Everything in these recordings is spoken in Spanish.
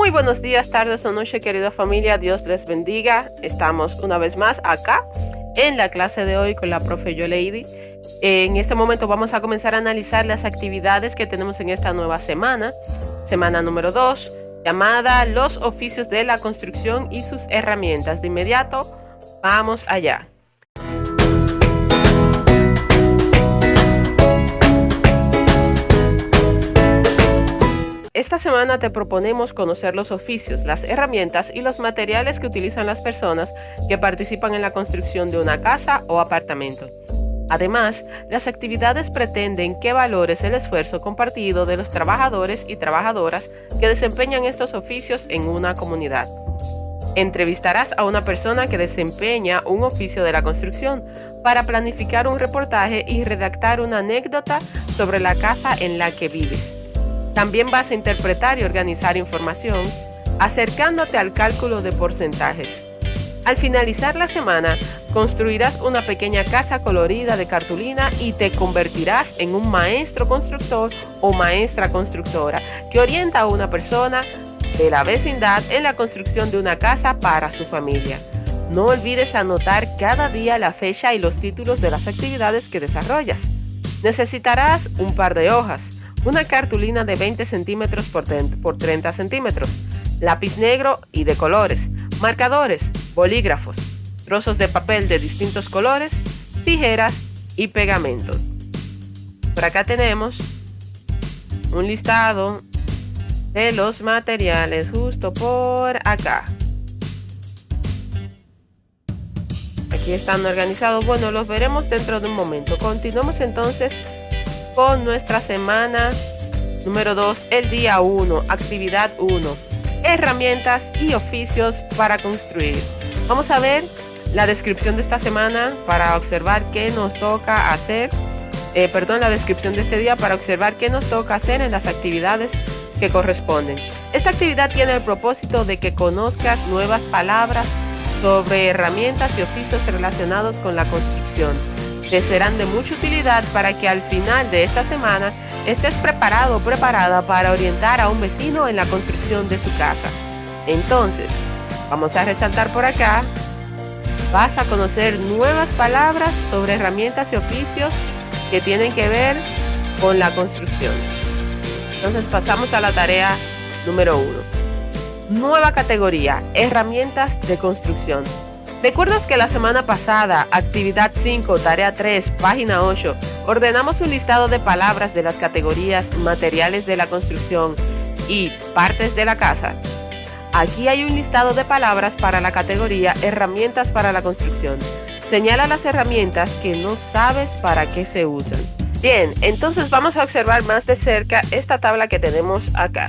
Muy buenos días, tardes o noche, querida familia. Dios les bendiga. Estamos una vez más acá en la clase de hoy con la profe Yoleidy. En este momento vamos a comenzar a analizar las actividades que tenemos en esta nueva semana número 2, llamada Los oficios de la construcción y sus herramientas. De inmediato, vamos allá. Esta semana te proponemos conocer los oficios, las herramientas y los materiales que utilizan las personas que participan en la construcción de una casa o apartamento. Además, las actividades pretenden que valores el esfuerzo compartido de los trabajadores y trabajadoras que desempeñan estos oficios en una comunidad. Entrevistarás a una persona que desempeña un oficio de la construcción para planificar un reportaje y redactar una anécdota sobre la casa en la que vives. También vas a interpretar y organizar información, acercándote al cálculo de porcentajes. Al finalizar la semana, construirás una pequeña casa colorida de cartulina y te convertirás en un maestro constructor o maestra constructora que orienta a una persona de la vecindad en la construcción de una casa para su familia. No olvides anotar cada día la fecha y los títulos de las actividades que desarrollas. Necesitarás un par de hojas, una cartulina de 20 centímetros por 30 centímetros, lápiz negro y de colores, marcadores, bolígrafos, trozos de papel de distintos colores, tijeras y pegamento. Por acá tenemos un listado de los materiales justo por acá. Aquí están organizados. Bueno, los veremos dentro de un momento. Continuamos entonces con nuestra semana número 2, el día 1, actividad 1, herramientas y oficios para construir. Vamos a ver la descripción de esta semana para observar qué nos toca hacer, la descripción de este día para observar qué nos toca hacer en las actividades que corresponden. Esta actividad tiene el propósito de que conozcas nuevas palabras sobre herramientas y oficios relacionados con la construcción. Te serán de mucha utilidad para que al final de esta semana estés preparado o preparada para orientar a un vecino en la construcción de su casa. Entonces, vamos a resaltar por acá, vas a conocer nuevas palabras sobre herramientas y oficios que tienen que ver con la construcción. Entonces pasamos a la tarea número 1. Nueva categoría, herramientas de construcción. ¿Recuerdas que la semana pasada, actividad 5, tarea 3, página 8, ordenamos un listado de palabras de las categorías materiales de la construcción y partes de la casa? Aquí hay un listado de palabras para la categoría herramientas para la construcción. Señala las herramientas que no sabes para qué se usan. Bien, entonces vamos a observar más de cerca esta tabla que tenemos acá.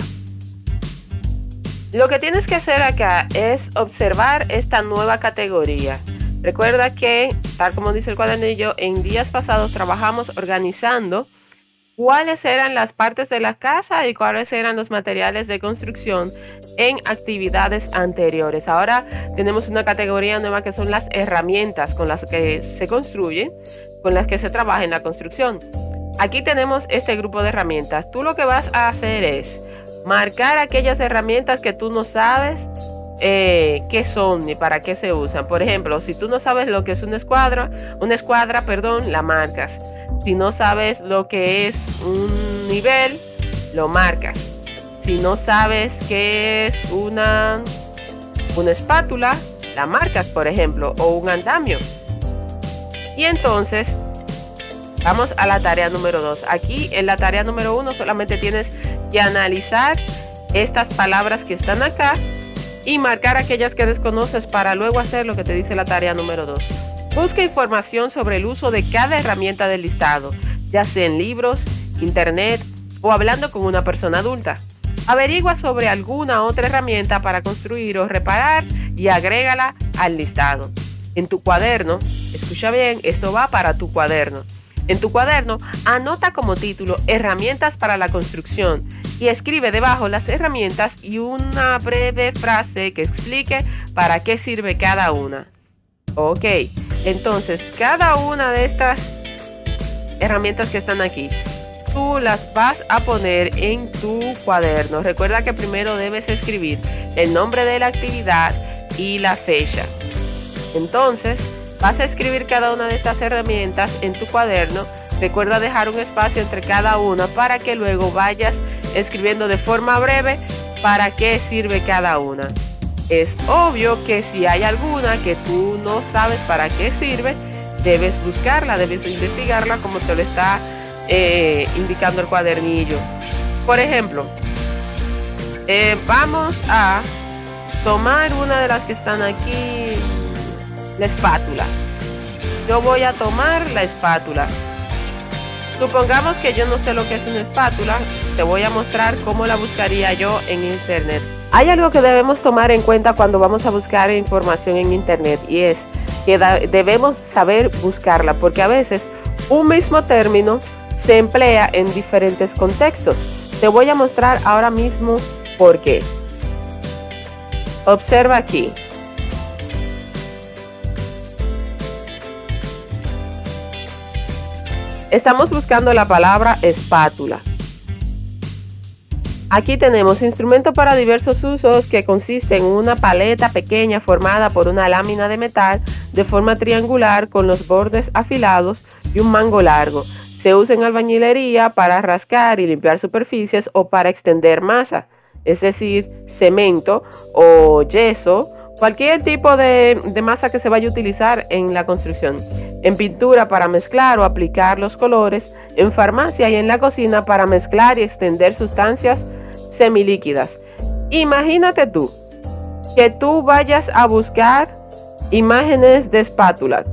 Lo que tienes que hacer acá es observar esta nueva categoría. Recuerda que, tal como dice el cuadernillo, en días pasados trabajamos organizando cuáles eran las partes de la casa y cuáles eran los materiales de construcción en actividades anteriores. Ahora tenemos una categoría nueva que son las herramientas con las que se construye, con las que se trabaja en la construcción. Aquí tenemos este grupo de herramientas. Tú lo que vas a hacer es marcar aquellas herramientas que tú no sabes qué son ni para qué se usan. Por ejemplo, si tú no sabes lo que es una escuadra, la marcas. Si no sabes lo que es un nivel, lo marcas. Si no sabes qué es una espátula, la marcas, por ejemplo, o un andamio. Y entonces vamos a la tarea número 2. Aquí en la tarea número 1 solamente tienes que analizar estas palabras que están acá y marcar aquellas que desconoces para luego hacer lo que te dice la tarea número 2. Busca información sobre el uso de cada herramienta del listado, ya sea en libros, internet o hablando con una persona adulta. Averigua sobre alguna otra herramienta para construir o reparar y agrégala al listado. En tu cuaderno, escucha bien, esto va para tu cuaderno. En tu cuaderno, anota como título herramientas para la construcción y escribe debajo las herramientas y una breve frase que explique para qué sirve cada una. Ok, entonces cada una de estas herramientas que están aquí tú las vas a poner en tu cuaderno. Recuerda que primero debes escribir el nombre de la actividad y la fecha. Entonces, vas a escribir cada una de estas herramientas en tu cuaderno. Recuerda dejar un espacio entre cada una para que luego vayas escribiendo de forma breve para qué sirve cada una. Es obvio que si hay alguna que tú no sabes para qué sirve, debes buscarla, debes investigarla como te lo está indicando el cuadernillo. Por ejemplo, vamos a tomar una de las que están aquí, la espátula. Yo voy a tomar la espátula. Supongamos que yo no sé lo que es una espátula, te voy a mostrar cómo la buscaría yo en internet. Hay algo que debemos tomar en cuenta cuando vamos a buscar información en internet y es que debemos saber buscarla, porque a veces un mismo término se emplea en diferentes contextos. Te voy a mostrar ahora mismo por qué. Observa aquí. Estamos buscando la palabra espátula. Aquí tenemos instrumento para diversos usos que consiste en una paleta pequeña formada por una lámina de metal de forma triangular con los bordes afilados y un mango largo. Se usa en albañilería para rascar y limpiar superficies o para extender masa, es decir, cemento o yeso, cualquier tipo de masa que se vaya a utilizar en la construcción. En pintura para mezclar o aplicar los colores, en farmacia y en la cocina para mezclar y extender sustancias semilíquidas. Imagínate tú que tú vayas a buscar imágenes de espátula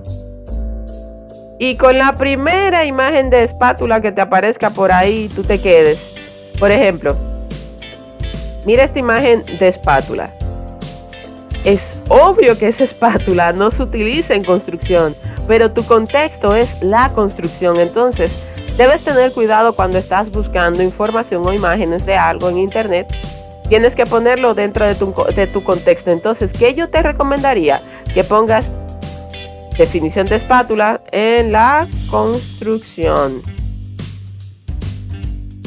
y con la primera imagen de espátula que te aparezca por ahí tú te quedes. Por ejemplo, mira esta imagen de espátula. Es obvio que esa espátula no se utiliza en construcción, pero tu contexto es la construcción. Entonces, debes tener cuidado cuando estás buscando información o imágenes de algo en internet. Tienes que ponerlo dentro de tu contexto. Entonces, ¿qué yo te recomendaría? Que pongas definición de espátula en la construcción.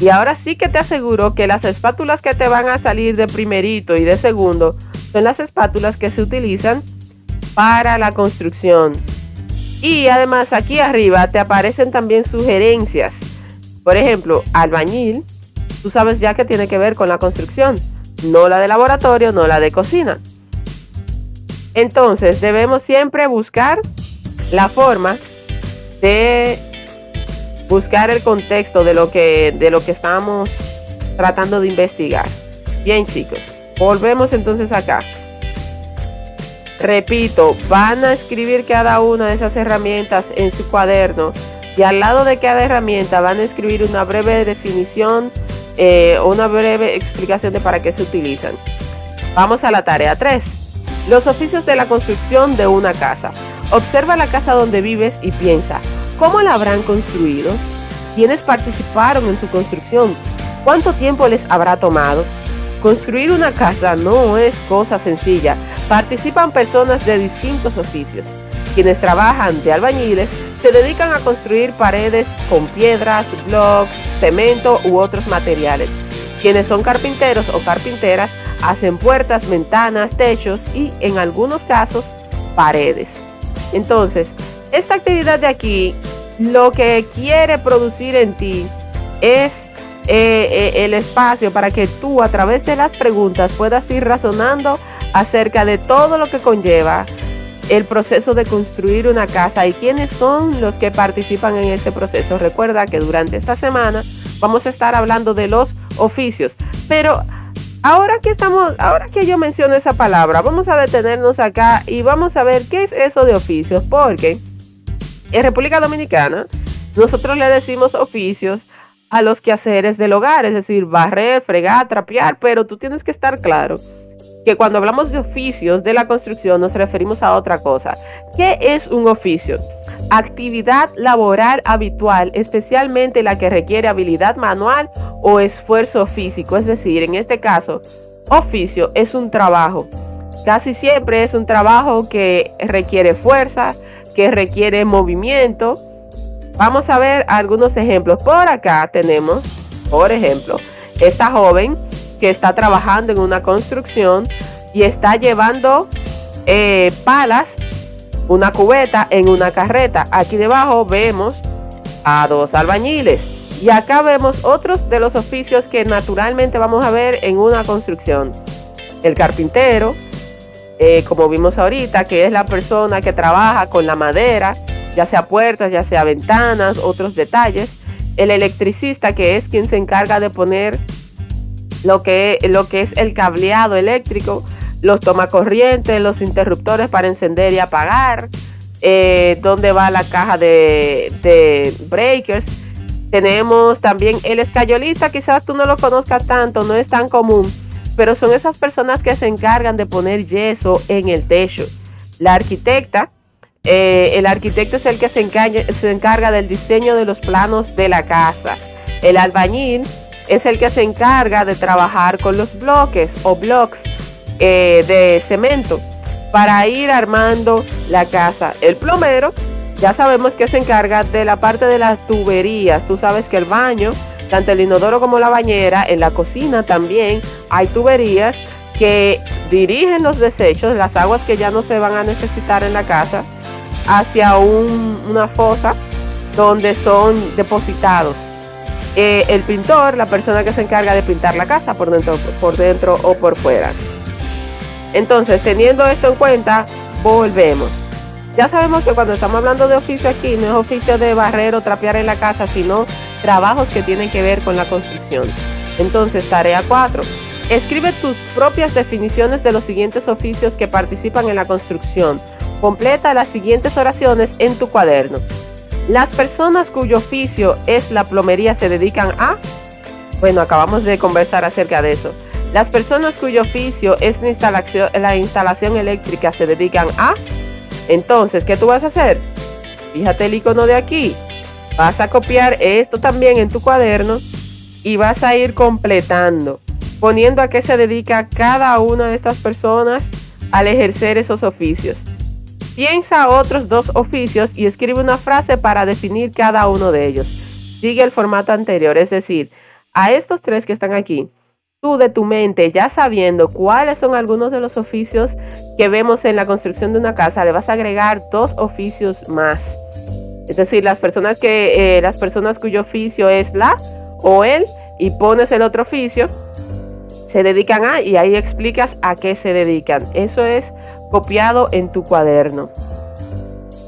Y ahora sí que te aseguro que las espátulas que te van a salir de primerito y de segundo son las espátulas que se utilizan para la construcción. Y además aquí arriba te aparecen también sugerencias. Por ejemplo, albañil, tú sabes ya que tiene que ver con la construcción, no la de laboratorio, no la de cocina. Entonces debemos siempre buscar la forma de buscar el contexto de lo que estamos tratando de investigar. Bien, chicos, volvemos entonces acá. Repito, van a escribir cada una de esas herramientas en su cuaderno y al lado de cada herramienta van a escribir una breve definición o una breve explicación de para qué se utilizan. Vamos a la tarea 3. Los oficios de la construcción de una casa. Observa la casa donde vives y piensa, ¿cómo la habrán construido? ¿Quiénes participaron en su construcción? ¿Cuánto tiempo les habrá tomado? Construir una casa no es cosa sencilla. Participan personas de distintos oficios. Quienes trabajan de albañiles se dedican a construir paredes con piedras, blocks, cemento u otros materiales. Quienes son carpinteros o carpinteras hacen puertas, ventanas, techos y, en algunos casos, paredes. Entonces, esta actividad de aquí lo que quiere producir en ti es el espacio para que tú, a través de las preguntas, puedas ir razonando acerca de todo lo que conlleva el proceso de construir una casa y quiénes son los que participan en ese proceso. Recuerda que durante esta semana vamos a estar hablando de los oficios, pero ahora que yo menciono esa palabra, vamos a detenernos acá y vamos a ver qué es eso de oficios, porque en República Dominicana nosotros le decimos oficios a los quehaceres del hogar, es decir, barrer, fregar, trapear, pero tú tienes que estar claro que cuando hablamos de oficios de la construcción nos referimos a otra cosa. ¿Qué es un oficio? Actividad laboral habitual, especialmente la que requiere habilidad manual o esfuerzo físico, es decir, en este caso, oficio es un trabajo. Casi siempre es un trabajo que requiere fuerza, que requiere movimiento Vamos a ver algunos ejemplos. Por acá tenemos, por ejemplo, esta joven que está trabajando en una construcción y está llevando palas, una cubeta en una carreta. Aquí debajo vemos a 2 albañiles y acá vemos otros de los oficios que naturalmente vamos a ver en una construcción. El carpintero, como vimos ahorita, que es la persona que trabaja con la madera, ya sea puertas, ya sea ventanas, otros detalles. El electricista, que es quien se encarga de poner lo que es el cableado eléctrico, los tomacorrientes, los interruptores para encender y apagar, dónde va la caja de breakers. Tenemos también el escayolista, quizás tú no lo conozcas tanto, no es tan común, pero son esas personas que se encargan de poner yeso en el techo. La arquitecta, el arquitecto es el que se encarga del diseño de los planos de la casa. El albañil es el que se encarga de trabajar con los bloques o blocks de cemento para ir armando la casa. El plomero, ya sabemos que se encarga de la parte de las tuberías. Tú sabes que el baño, tanto el inodoro como la bañera, en la cocina también hay tuberías que dirigen los desechos, las aguas que ya no se van a necesitar en la casa, hacia una fosa donde son depositados. El pintor, la persona que se encarga de pintar la casa por dentro o por fuera. Entonces, teniendo esto en cuenta, volvemos. Ya sabemos que cuando estamos hablando de oficio aquí, no es oficio de barrer o trapear en la casa, sino trabajos que tienen que ver con la construcción. Entonces, tarea 4. Escribe tus propias definiciones de los siguientes oficios que participan en la construcción. Completa las siguientes oraciones en tu cuaderno. Las personas cuyo oficio es la plomería se dedican a... Bueno, acabamos de conversar acerca de eso. Las personas cuyo oficio es la instalación eléctrica se dedican a... Entonces, ¿qué tú vas a hacer? Fíjate el icono de aquí. Vas a copiar esto también en tu cuaderno y vas a ir completando, poniendo a qué se dedica cada una de estas personas al ejercer esos oficios. Piensa otros 2 oficios y escribe una frase para definir cada uno de ellos. Sigue el formato anterior, es decir, a estos 3 que están aquí, tú de tu mente, ya sabiendo cuáles son algunos de los oficios que vemos en la construcción de una casa, le vas a agregar 2 oficios más. Es decir, las personas cuyo oficio es la o el, y pones el otro oficio, se dedican a, y ahí explicas a qué se dedican. Eso es copiado en tu cuaderno.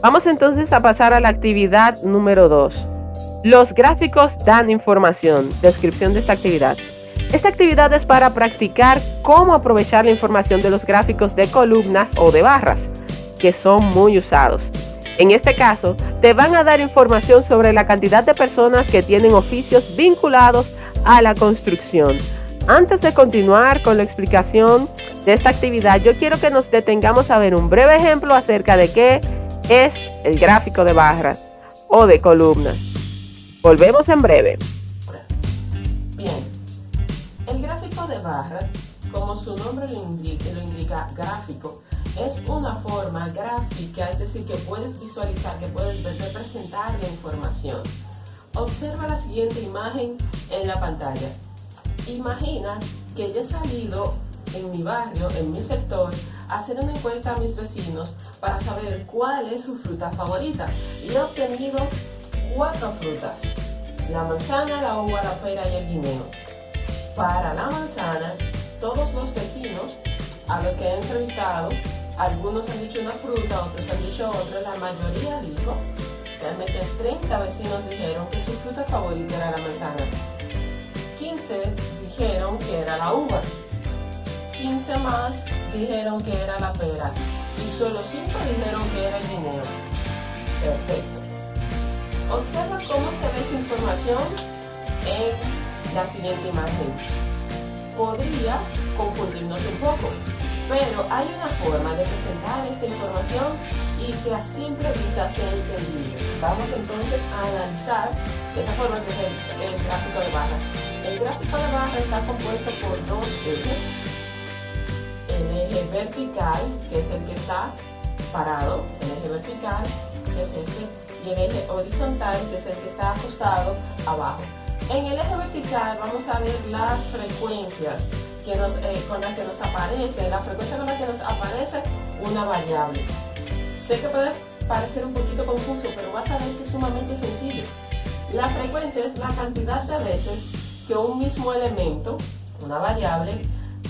Vamos entonces a pasar a la actividad número 2. Los gráficos dan información. Descripción de esta actividad. Esta actividad es para practicar cómo aprovechar la información de los gráficos de columnas o de barras, que son muy usados. En este caso, te van a dar información sobre la cantidad de personas que tienen oficios vinculados a la construcción. Antes de continuar con la explicación de esta actividad, yo quiero que nos detengamos a ver un breve ejemplo acerca de qué es el gráfico de barras o de columnas. Volvemos en breve. Bien, el gráfico de barras, como su nombre lo indica, gráfico, es una forma gráfica, es decir, que puedes visualizar, que puedes representar la información. Observa la siguiente imagen en la pantalla. Imagina que yo he salido en mi barrio, en mi sector, a hacer una encuesta a mis vecinos para saber cuál es su fruta favorita. Y he obtenido 4 frutas: la manzana, la uva, la pera y el guineo. Para la manzana, todos los vecinos a los que he entrevistado, algunos han dicho una fruta, otros han dicho otra, la mayoría dijo, realmente 30 vecinos dijeron que su fruta favorita era la manzana. 15 dijeron que era la uva, 15 más dijeron que era la pera y solo 5 dijeron que era el guineo. Perfecto. Observa cómo se ve esta información en la siguiente imagen. Podría confundirnos un poco, pero hay una forma de presentar esta información y que a simple vista sea entendible. Vamos entonces a analizar esa forma que es el gráfico de barras. El gráfico de barras está compuesto por 2 ejes. El eje vertical, que es el que está parado, el eje vertical, que es este, y el eje horizontal, que es el que está ajustado abajo. En el eje vertical vamos a ver las frecuencias con las que nos aparece, la frecuencia con la que nos aparece una variable. Sé que puede parecer un poquito confuso, pero vas a ver que es sumamente sencillo. La frecuencia es la cantidad de veces que un mismo elemento, una variable,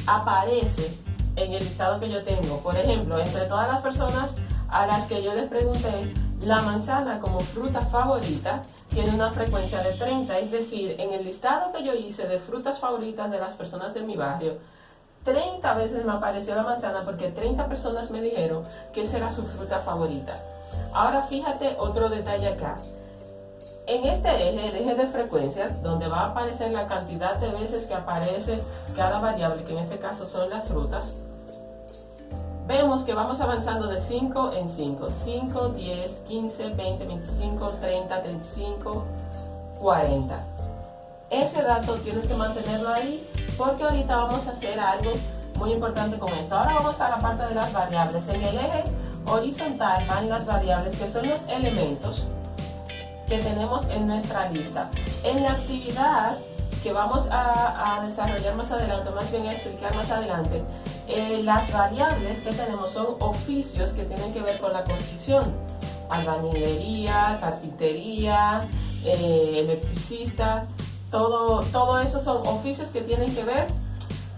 aparece en el listado que yo tengo. Por ejemplo, entre todas las personas a las que yo les pregunté, la manzana como fruta favorita tiene una frecuencia de 30, es decir, en el listado que yo hice de frutas favoritas de las personas de mi barrio, 30 veces me apareció la manzana porque 30 personas me dijeron que esa era su fruta favorita. Ahora fíjate otro detalle acá. En este eje, el eje de frecuencias, donde va a aparecer la cantidad de veces que aparece cada variable, que en este caso son las frutas, vemos que vamos avanzando de 5 en 5, 5, 10, 15, 20, 25, 30, 35, 40. Ese dato tienes que mantenerlo ahí porque ahorita vamos a hacer algo muy importante con esto. Ahora vamos a la parte de las variables. En el eje horizontal van las variables, que son los elementos que tenemos en nuestra lista. En la actividad que vamos a desarrollar más adelante, más bien a explicar más adelante, las variables que tenemos son oficios que tienen que ver con la construcción: albañilería, carpintería, electricista, todo eso son oficios que tienen que ver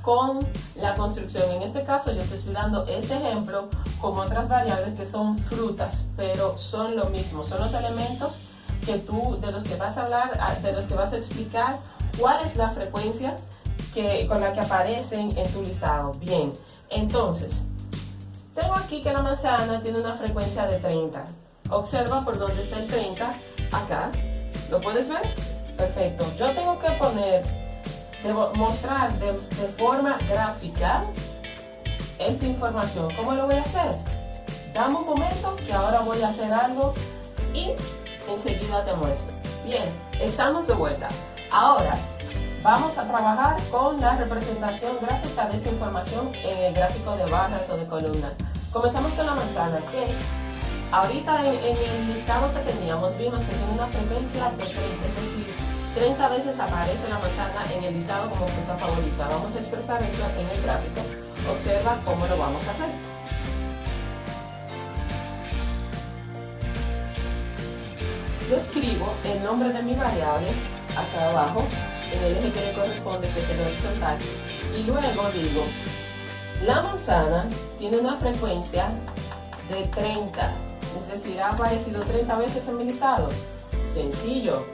con la construcción. En este caso yo te estoy dando este ejemplo como otras variables que son frutas, pero son lo mismo, son los elementos de los que vas a hablar, de los que vas a explicar cuál es la frecuencia con la que aparecen en tu listado. Bien, entonces, tengo aquí que la manzana tiene una frecuencia de 30. Observa por dónde está el 30, acá. ¿Lo puedes ver? Perfecto. Yo tengo que mostrar de forma gráfica esta información. ¿Cómo lo voy a hacer? Dame un momento que ahora voy a hacer algo y enseguida te muestro. Bien, estamos de vuelta. Ahora vamos a trabajar con la representación gráfica de esta información en el gráfico de barras o de columnas. Comenzamos con la manzana, que ahorita en el listado que teníamos vimos que tiene una frecuencia de 30, es decir, 30 veces aparece la manzana en el listado como fruta favorita. Vamos a expresar esto en el gráfico. Observa cómo lo vamos a hacer. Yo escribo el nombre de mi variable acá abajo, en el eje que le corresponde, que es el horizontal, y luego digo, la manzana tiene una frecuencia de 30, es decir, ha aparecido 30 veces en mi listado. Sencillo,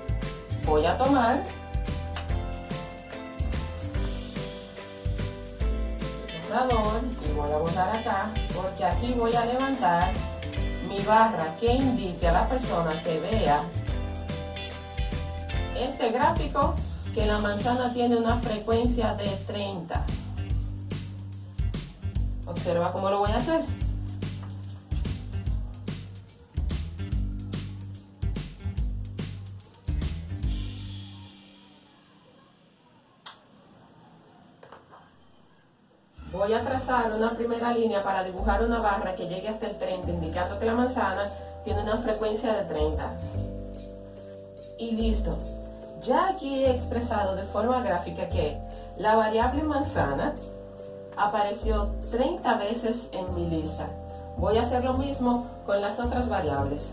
voy a tomar el borrador y voy a borrar acá, porque aquí voy a levantar mi barra que indique a la persona que vea este gráfico que la manzana tiene una frecuencia de 30. Observa cómo lo voy a hacer. Voy a trazar una primera línea para dibujar una barra que llegue hasta el 30, indicando que la manzana tiene una frecuencia de 30. Y listo. Ya aquí he expresado de forma gráfica que la variable manzana apareció 30 veces en mi lista. Voy a hacer lo mismo con las otras variables.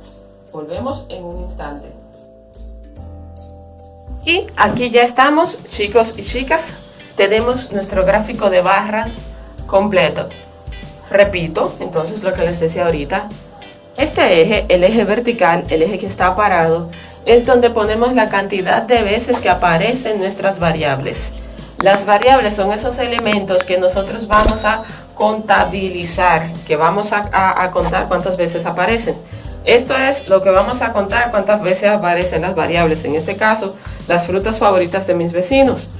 Volvemos en un instante. Y aquí ya estamos, chicos y chicas. Tenemos nuestro gráfico de barra completo. Repito, entonces, lo que les decía ahorita. Este eje, el eje vertical, el eje que está parado, es donde ponemos la cantidad de veces que aparecen nuestras variables. Las variables son esos elementos que nosotros vamos a contabilizar, que vamos a contar cuántas veces aparecen. Esto es lo que vamos a contar, cuántas veces aparecen las variables, en este caso, las frutas favoritas de mis vecinos.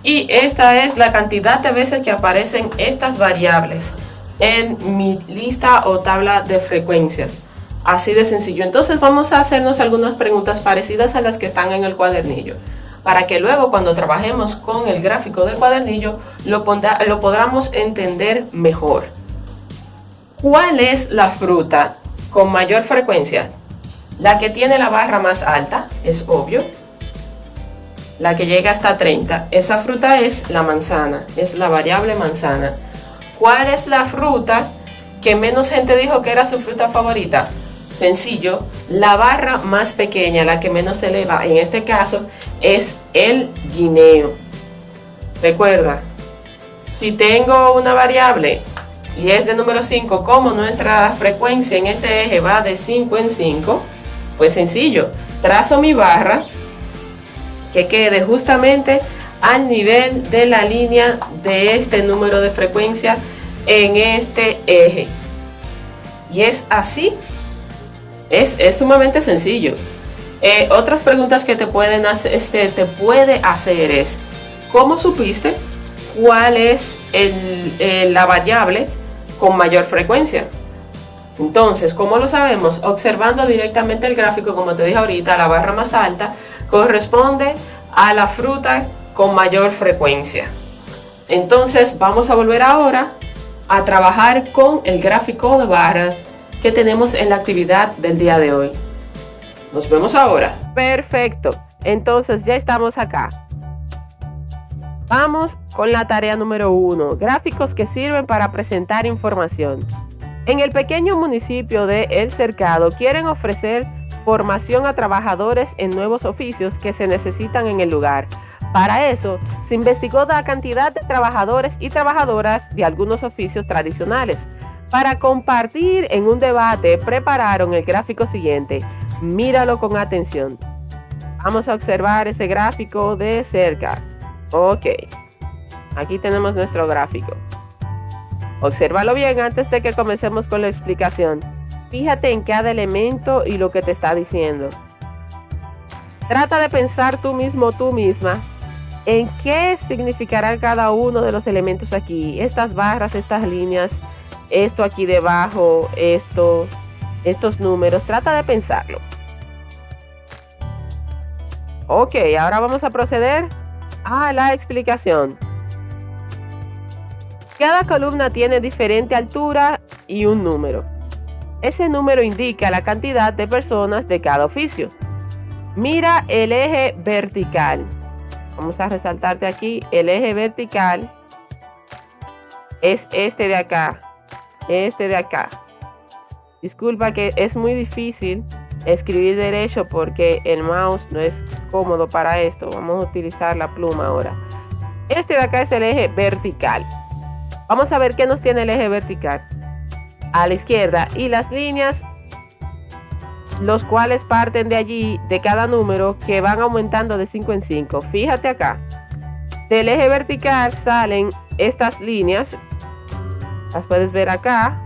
Y esta es la cantidad de veces que aparecen estas variables en mi lista o tabla de frecuencias. Así de sencillo. Entonces vamos a hacernos algunas preguntas parecidas a las que están en el cuadernillo, para que luego cuando trabajemos con el gráfico del cuadernillo lo podamos entender mejor. ¿Cuál es la fruta con mayor frecuencia? La que tiene la barra más alta, es obvio. La que llega hasta 30. Esa fruta es la manzana, es la variable manzana. ¿Cuál es la fruta que menos gente dijo que era su fruta favorita? Sencillo, la barra más pequeña, la que menos se eleva, en este caso, es el guineo. Recuerda, si tengo una variable y es de número 5, como nuestra frecuencia en este eje va de 5 en 5, pues sencillo, trazo mi barra que quede justamente al nivel de la línea de este número de frecuencia en este eje. Y es así, es sumamente sencillo. Otras preguntas que te puede hacer es: ¿cómo supiste cuál es la variable con mayor frecuencia? Entonces, ¿cómo lo sabemos? Observando directamente el gráfico, como te dije ahorita, la barra más alta corresponde a la fruta con mayor frecuencia. Entonces, vamos a volver ahora a trabajar con el gráfico de barras que tenemos en la actividad del día de hoy. Nos vemos ahora. Perfecto. Entonces, ya estamos acá. Vamos con la tarea número 1, gráficos que sirven para presentar información. En el pequeño municipio de El Cercado quieren ofrecer formación a trabajadores en nuevos oficios que se necesitan en el lugar. Para eso, se investigó la cantidad de trabajadores y trabajadoras de algunos oficios tradicionales. Para compartir en un debate, prepararon el gráfico siguiente. Míralo con atención. Vamos a observar ese gráfico de cerca. Ok, aquí tenemos nuestro gráfico. Obsérvalo bien antes de que comencemos con la explicación. Fíjate en cada elemento y lo que te está diciendo. Trata de pensar tú mismo, tú misma, en qué significará cada uno de los elementos aquí. Estas barras, estas líneas, esto aquí debajo, estos números. Trata de pensarlo. Ok, ahora vamos a proceder a la explicación. Cada columna tiene diferente altura y un número. Ese número indica la cantidad de personas de cada oficio. Mira el eje vertical. Vamos a resaltarte aquí, el eje vertical es este de acá. Este de acá. Disculpa que es muy difícil escribir derecho porque el mouse no es cómodo para esto. Vamos a utilizar la pluma ahora. Este de acá es el eje vertical. Vamos a ver qué nos tiene el eje vertical. A la izquierda, y las líneas, los cuales parten de allí, de cada número, que van aumentando de 5 en 5. Fíjate acá. Del eje vertical salen estas líneas. Las puedes ver acá.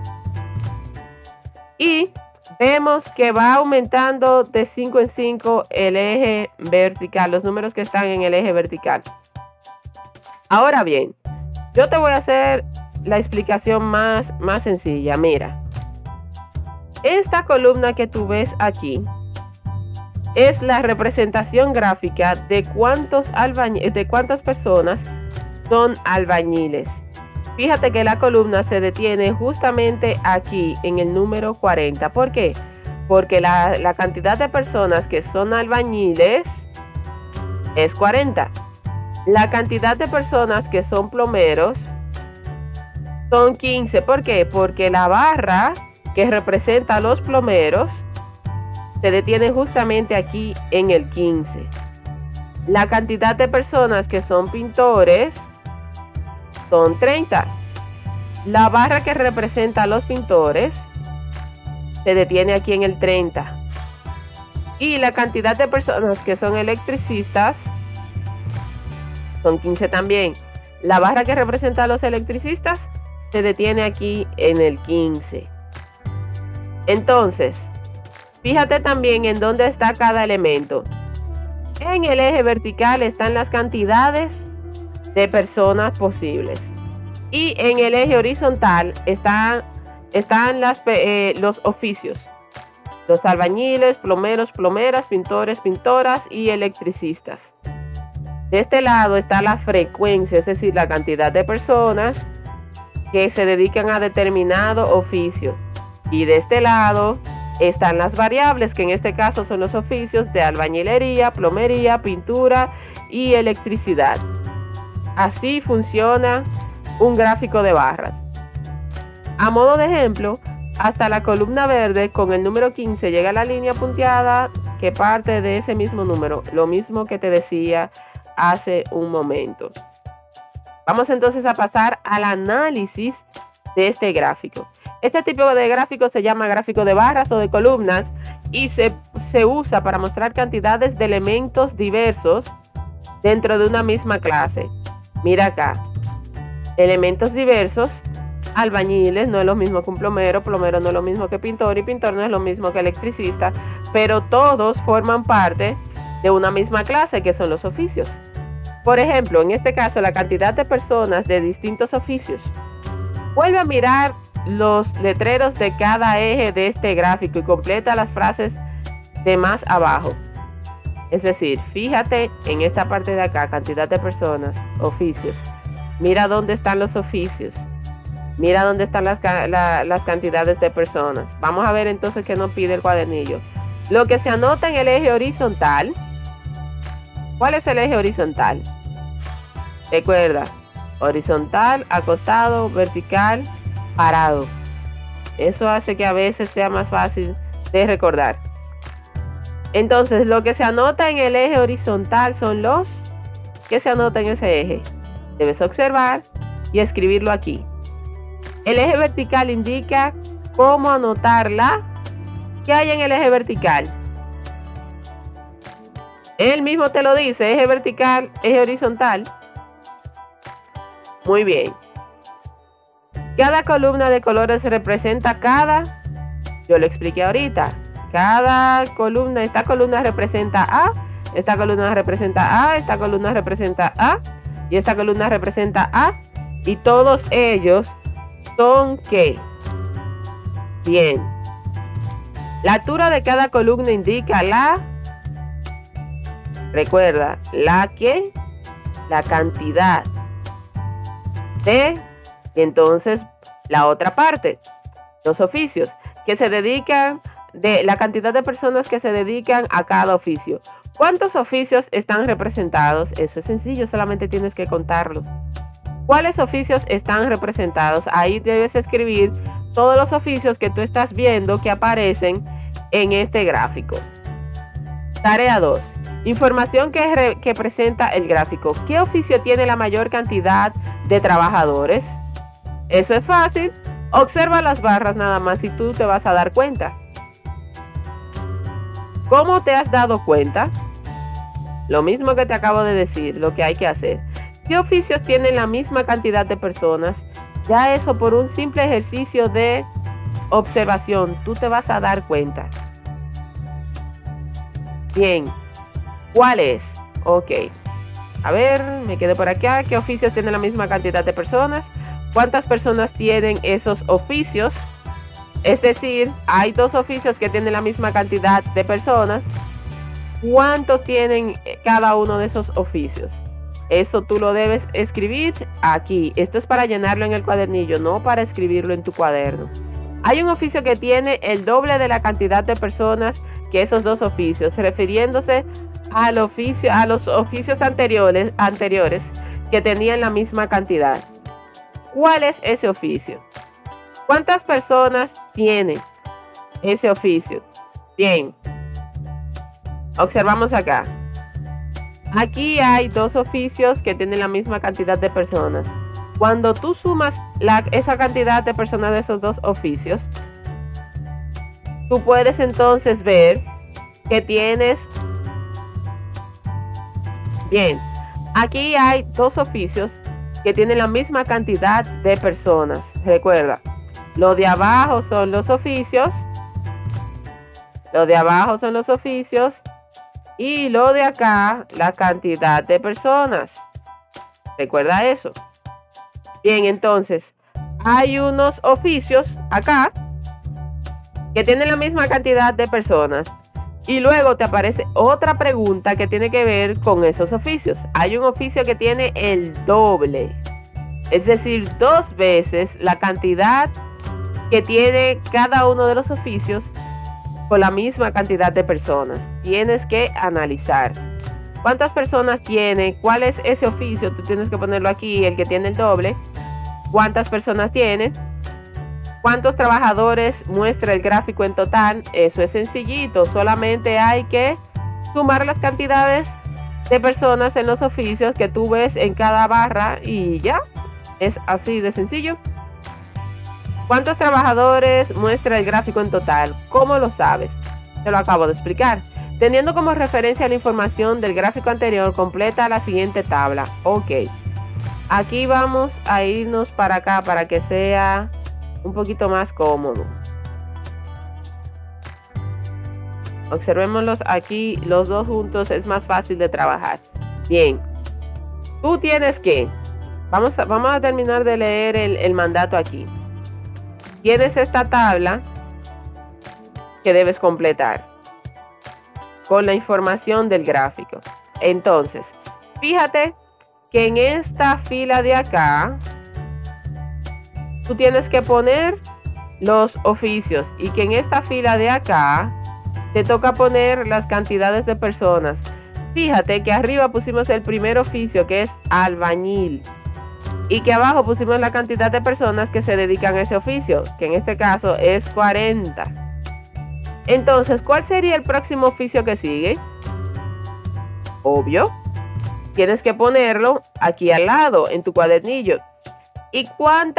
Y vemos que va aumentando de 5 en 5 el eje vertical, los números que están en el eje vertical. Ahora bien, yo te voy a hacer la explicación más sencilla. Mira, esta columna que tú ves aquí es la representación gráfica de cuántas personas son albañiles. Fíjate que la columna se detiene justamente aquí en el número 40. ¿Por qué? Porque la cantidad de personas que son albañiles es 40. La cantidad de personas que son plomeros son 15. ¿Por qué? Porque la barra que representa a los plomeros se detiene justamente aquí en el 15. La cantidad de personas que son pintores son 30. La barra que representa a los pintores se detiene aquí en el 30. Y la cantidad de personas que son electricistas son 15 también. La barra que representa a los electricistas se detiene aquí en el 15. Entonces, fíjate también en dónde está cada elemento. En el eje vertical están las cantidades de personas posibles. Y en el eje horizontal están los oficios. Los albañiles, plomeros, plomeras, pintores, pintoras y electricistas. De este lado está la frecuencia, es decir, la cantidad de personas que se dedican a determinado oficio. Y de este lado Están las variables, que en este caso son los oficios de albañilería, plomería, pintura y electricidad. Así funciona un gráfico de barras. A modo de ejemplo, hasta la columna verde con el número 15 llega la línea punteada que parte de ese mismo número, lo mismo que te decía hace un momento. Vamos entonces a pasar al análisis de este gráfico. Este tipo de gráfico se llama gráfico de barras o de columnas y se usa para mostrar cantidades de elementos diversos dentro de una misma clase. Mira acá, elementos diversos. Albañiles no es lo mismo que un plomero, plomero no es lo mismo que pintor y pintor no es lo mismo que electricista, pero todos forman parte de una misma clase que son los oficios. Por ejemplo, en este caso, la cantidad de personas de distintos oficios. Vuelve a mirar los letreros de cada eje de este gráfico y completa las frases de más abajo. Es decir, fíjate en esta parte de acá, cantidad de personas, oficios. Mira dónde están los oficios. Mira dónde están las cantidades de personas. Vamos a ver entonces qué nos pide el cuadernillo. Lo que se anota en el eje horizontal. ¿Cuál es el eje horizontal? Recuerda, horizontal, acostado, vertical, parado. Eso hace que a veces sea más fácil de recordar. Entonces, lo que se anota en el eje horizontal son los que se anota en ese eje. Debes observar y escribirlo aquí. El eje vertical indica cómo anotarla. ¿Qué hay en el eje vertical? Él mismo te lo dice, eje vertical, eje horizontal. Muy bien. Cada columna de colores representa yo lo expliqué ahorita. Cada columna, esta columna representa A, esta columna representa A, esta columna representa A y esta columna representa A. Y todos ellos son ¿qué? Bien. La altura de cada columna indica recuerda, la cantidad de, y entonces la otra parte, los oficios que se dedican, de la cantidad de personas que se dedican a cada oficio. ¿Cuántos oficios están representados? Eso es sencillo, solamente tienes que contarlos. ¿Cuáles oficios están representados? Ahí debes escribir todos los oficios que tú estás viendo que aparecen en este gráfico. Tarea 2. Información que presenta el gráfico. ¿Qué oficio tiene la mayor cantidad de trabajadores? Eso es fácil. Observa las barras nada más y tú te vas a dar cuenta. ¿Cómo te has dado cuenta? Lo mismo que te acabo de decir, lo que hay que hacer. ¿Qué oficios tienen la misma cantidad de personas? Ya eso por un simple ejercicio de observación, tú te vas a dar cuenta. Bien, ¿cuál es? Ok, a ver, me quedé por acá. ¿Qué oficios tienen la misma cantidad de personas? ¿Cuántas personas tienen esos oficios? Es decir, hay dos oficios que tienen la misma cantidad de personas. ¿Cuántos tienen cada uno de esos oficios? Eso tú lo debes escribir aquí. Esto es para llenarlo en el cuadernillo, no para escribirlo en tu cuaderno. Hay un oficio que tiene el doble de la cantidad de personas que esos dos oficios, refiriéndose a los oficios anteriores que tenían la misma cantidad. ¿Cuál es ese oficio? ¿Cuántas personas tiene ese oficio? Bien, observamos acá. Aquí hay dos oficios que tienen la misma cantidad de personas. Cuando tú sumas esa cantidad de personas de esos dos oficios, tú puedes entonces ver que tienes... Bien, aquí hay dos oficios que tienen la misma cantidad de personas. Recuerda, lo de abajo son los oficios. Lo de abajo son los oficios. Y lo de acá, la cantidad de personas. Recuerda eso. Bien, entonces, hay unos oficios acá que tienen la misma cantidad de personas. Y luego te aparece otra pregunta que tiene que ver con esos oficios. Hay un oficio que tiene el doble. Es decir, 2 veces la cantidad que tiene cada uno de los oficios con la misma cantidad de personas. Tienes que analizar cuántas personas tiene, cuál es ese oficio, tú tienes que ponerlo aquí, el que tiene el doble, cuántas personas tiene, cuántos trabajadores muestra el gráfico en total. Eso es sencillito, solamente hay que sumar las cantidades de personas en los oficios que tú ves en cada barra y ya, es así de sencillo. ¿Cuántos trabajadores muestra el gráfico en total? ¿Cómo lo sabes? Te lo acabo de explicar. Teniendo como referencia la información del gráfico anterior, completa la siguiente tabla. Ok. Aquí vamos a irnos para acá para que sea un poquito más cómodo. Observémoslos aquí, los dos juntos, es más fácil de trabajar. Bien. Tú tienes que... Vamos a terminar de leer el mandato aquí. Tienes esta tabla que debes completar con la información del gráfico. Entonces, fíjate que en esta fila de acá, tú tienes que poner los oficios y que en esta fila de acá te toca poner las cantidades de personas. Fíjate que arriba pusimos el primer oficio, que es albañil, y que abajo pusimos la cantidad de personas que se dedican a ese oficio, que en este caso es 40. Entonces, ¿cuál sería el próximo oficio que sigue? Obvio, tienes que ponerlo aquí al lado en tu cuadernillo. ¿Y cuál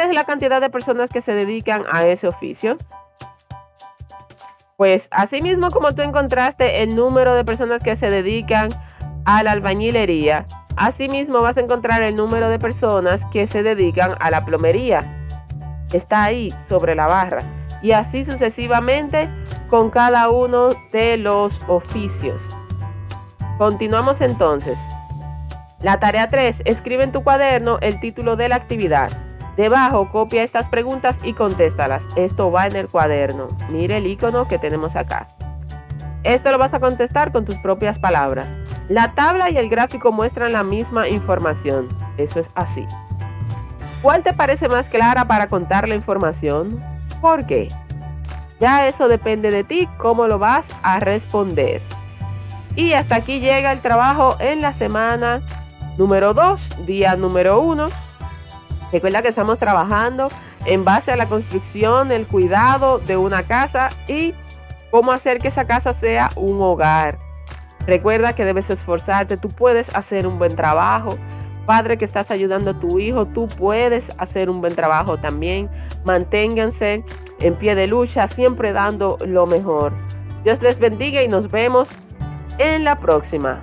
es la cantidad de personas que se dedican a ese oficio? Pues así mismo como tú encontraste el número de personas que se dedican a la albañilería, asimismo vas a encontrar el número de personas que se dedican a la plomería. Está ahí sobre la barra. Y así sucesivamente con cada uno de los oficios. Continuamos entonces. La tarea 3. Escribe en tu cuaderno el título de la actividad. Debajo copia estas preguntas y contéstalas. Esto va en el cuaderno. Mire el icono que tenemos acá. Esto lo vas a contestar con tus propias palabras. La tabla y el gráfico muestran la misma información. Eso es así. ¿Cuál te parece más clara para contar la información? ¿Por qué? Ya eso depende de ti, cómo lo vas a responder. Y hasta aquí llega el trabajo en la semana número 2, día número 1. Recuerda que estamos trabajando en base a la construcción, el cuidado de una casa y cómo hacer que esa casa sea un hogar. Recuerda que debes esforzarte, tú puedes hacer un buen trabajo. Padre que estás ayudando a tu hijo, tú puedes hacer un buen trabajo también. Manténganse en pie de lucha, siempre dando lo mejor. Dios les bendiga y nos vemos en la próxima.